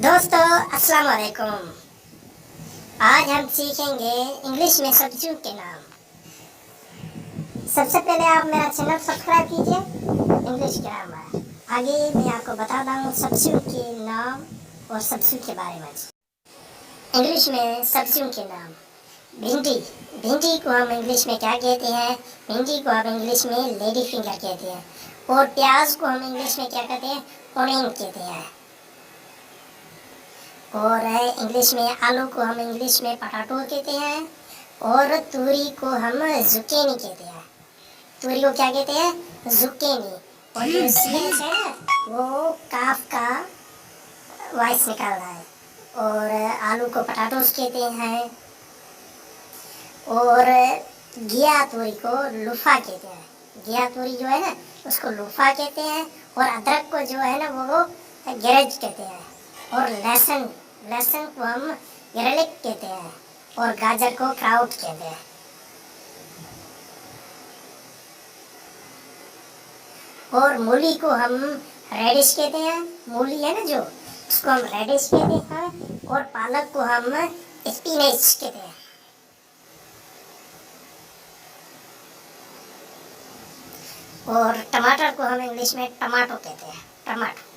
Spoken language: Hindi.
दोस्तों अस्सलाम वालेकुम। आज हम सीखेंगे इंग्लिश में सब्जियों के नाम। सबसे पहले आप मेरा चैनल सब्सक्राइब कीजिए इंग्लिश ग्रामर। आगे मैं आपको बताता हूँ सब्जियों के नाम और सब्जियों के बारे में। इंग्लिश में सब्जियों के नाम। भिंडी। भिंडी को हम इंग्लिश में क्या कहते हैं? भिंडी को हम इंग्लिश में लेडी फिंगर कहते हैं। और प्याज को हम इंग्लिश में क्या कहते हैं? ओनियन कहते हैं। और इंग्लिश में आलू को हम इंग्लिश में पटाटो कहते हैं। और तूरी को हम जुकेनी कहते हैं। तूरी को क्या कहते हैं? जुकेनी। और जो सीएच है वो काफ का वॉइस निकाल रहा है। और आलू को पटाटोस कहते हैं। और घिया तूरी को लुफा कहते हैं। घिया तूरी जो है ना उसको लुफा कहते हैं। और अदरक को जो है ना वो गैरेज कहते हैं। और लहसुन लहसुन को हम गार्लिक कहते हैं। और गाजर को क्राउट कहते हैं। और मूली को हम रेडिश कहते हैं। मूली है ना जो उसको हम रेडिश कहते हैं। और पालक को हम स्पिनच कहते हैं। और टमाटर को हम इंग्लिश में टमाटो कहते हैं। टमाटो।